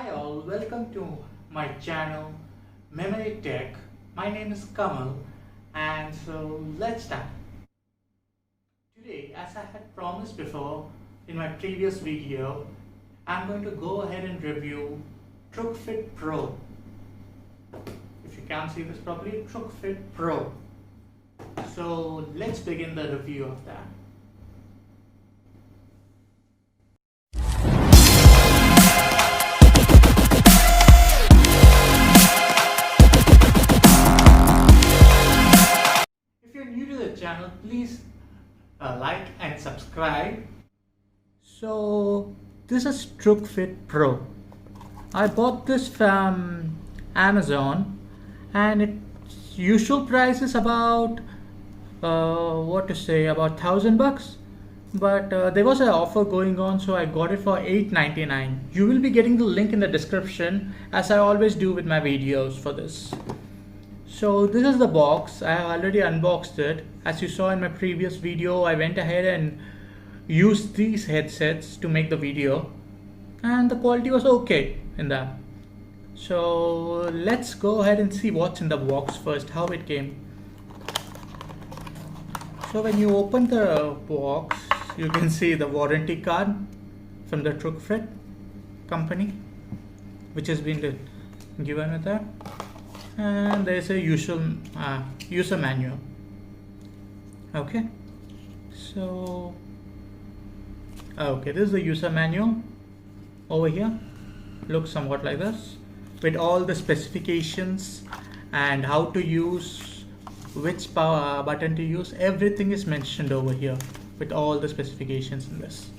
Hi all, welcome to my channel Memorytech. My name is Kamal and so let's start. Today, as I had promised before in my previous video, I'm going to go ahead and review TrueFit Pro. If you can't see this properly, TrueFit Pro. So let's begin the review of that. If you're new to the channel, please like and subscribe. So this is TrueFit Pro. I bought this from Amazon and its usual price is about about $1,000, but there was an offer going on, so I got it for $8.99. You will be getting the link in the description, as I always do with my videos for this. So this is the box. I have already unboxed it. As you saw in my previous video, I went ahead and used these headsets to make the video, and the quality was okay in that. So let's go ahead and see what's in the box first, how it came. So when you open the box, you can see the warranty card from the TrueFit company, which has been given with that, and there is a usual user manual. Okay, so this is the user manual over here. Looks somewhat like this, with all the specifications and how to use, which power button to use. Everything is mentioned over here with all the specifications in this.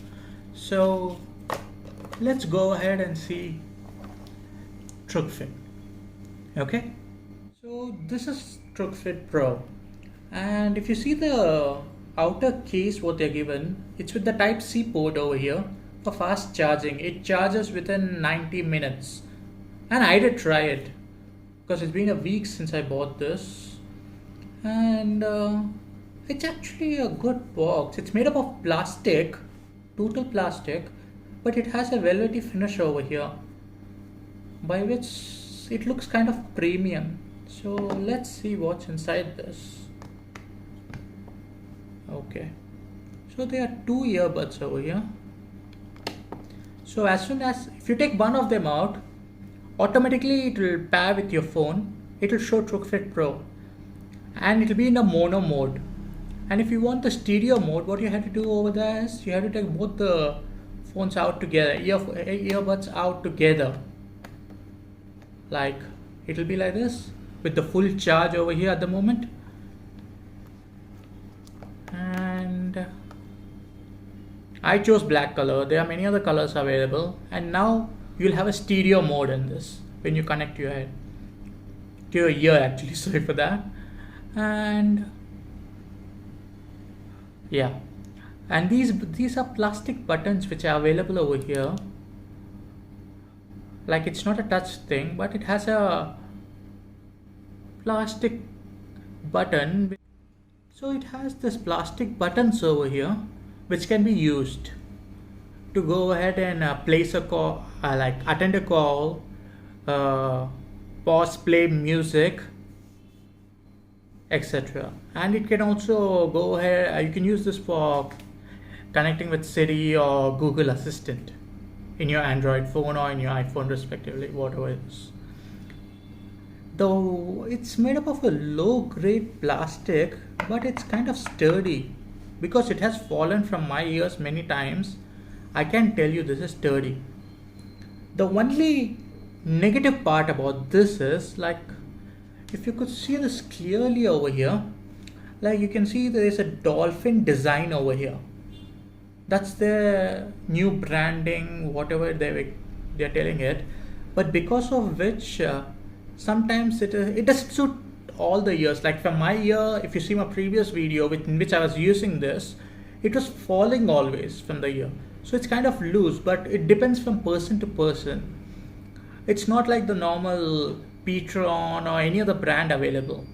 So let's go ahead and see TrueFit. Okay, so this is TrueFit Pro, and if you see the outer case what they're given, it's with the Type-C port over here for fast charging. It charges within 90 minutes, and I did try it because it's been a week since I bought this, and it's actually a good box. It's made up of plastic, total plastic, but it has a velvety finish over here, by which it looks kind of premium. So let's see what's inside this. Okay, so there are two earbuds over here. So as soon as, if you take one of them out, automatically it will pair with your phone. It will show TrueFit Pro, and it will be in a mono mode. And if you want the stereo mode, what you have to do over there is you have to take both the phones out together, earbuds out together. Like, it will be like this with the full charge over here at the moment. And I chose black color. There are many other colors available, and now you'll have a stereo mode in this when you connect your head to your ear, actually. Sorry for that. And yeah, and these are plastic buttons which are available over here. Like, it's not a touch thing, but it has a plastic button. So it has this plastic buttons over here which can be used to go ahead and place a call, like attend a call, pause, play music, etc. And it can also go ahead, you can use this for connecting with Siri or Google Assistant in your Android phone or in your iPhone respectively, whatever it is. Though it's made up of a low grade plastic, but it's kind of sturdy because it has fallen from my ears many times. I can tell you this is sturdy. The only negative part about this is, like, if you could see this clearly over here, like you can see there is a dolphin design over here. That's their new branding, whatever they're telling it. But because of which sometimes it doesn't suit all the ears. Like for my ear, if you see my previous video in which I was using this, it was falling always from the ear. So it's kind of loose, but it depends from person to person. It's not like the normal Photron or any other brand available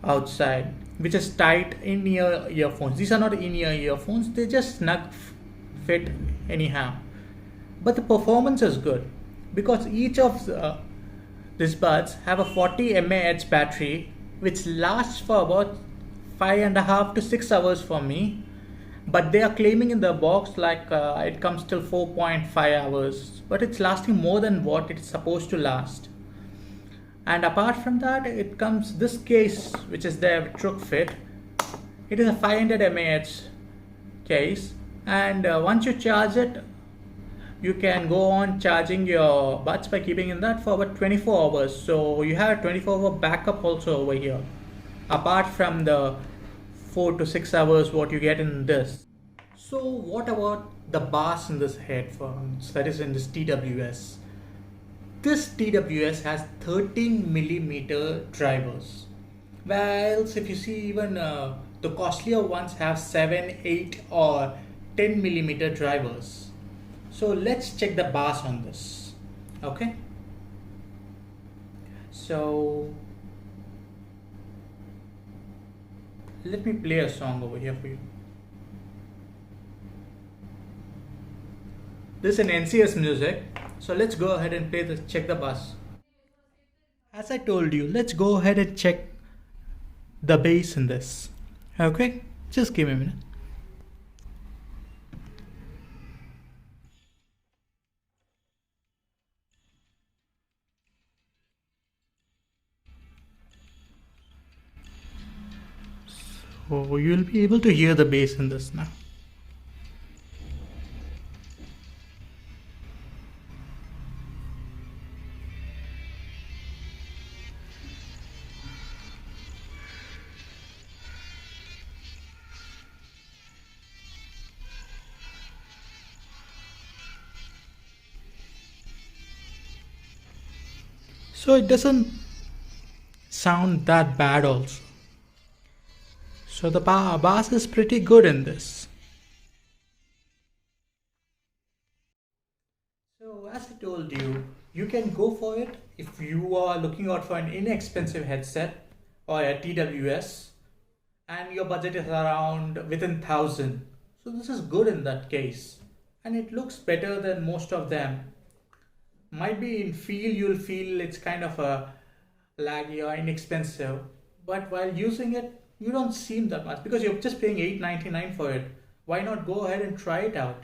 outside, which is tight in-ear earphones. These are not in-ear earphones, they just snug fit anyhow. But the performance is good. because each of these buds have a 40 mAh battery which lasts for about 5.5 to 6 hours for me, but they are claiming in the box like it comes till 4.5 hours, but it's lasting more than what it's supposed to last. And apart from that, it comes this case which is there with Truk Fit. It is a 500 mAh case, and once you charge it, you can go on charging your buds by keeping in that for about 24 hours. So you have a 24-hour backup also over here, apart from the 4 to 6 hours what you get in this. So what about the bars in this headphones, that is in this TWS? This TWS has 13 millimeter drivers, whilst if you see even the costlier ones have 7, 8 or 10 millimeter drivers. So let's check the bars on this. Okay, so let me play a song over here for you. This is an NCS music, so let's go ahead and check the bass. As I told you, let's go ahead and check the bass in this. Okay, just give me a minute. So you'll be able to hear the bass in this now. So it doesn't sound that bad also. So the bass is pretty good in this. So as I told you, you can go for it if you are looking out for an inexpensive headset or a TWS and your budget is around within 1,000. So this is good in that case, and it looks better than most of them. Might be in feel you'll feel it's kind of a laggy or inexpensive, but while using it you don't seem that much because you're just paying $8.99 for it. Why not go ahead and try it out?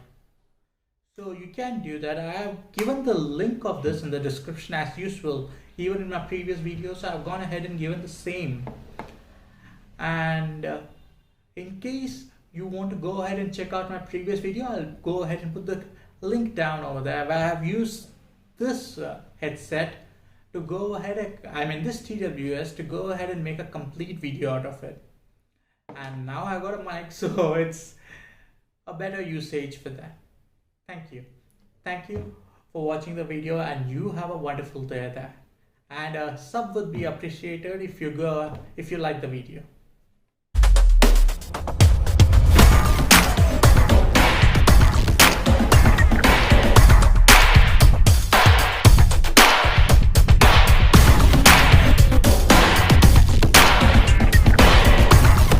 So you can do that. I have given the link of this in the description as usual. Even in my previous videos I've gone ahead and given the same. And in case you want to go ahead and check out my previous video, I'll go ahead and put the link down over there where I have used this headset to go ahead, this TWS to go ahead and make a complete video out of it. And now I got a mic, so it's a better usage for that. Thank you. Thank you for watching the video, and you have a wonderful day there. And a sub would be appreciated if you like the video.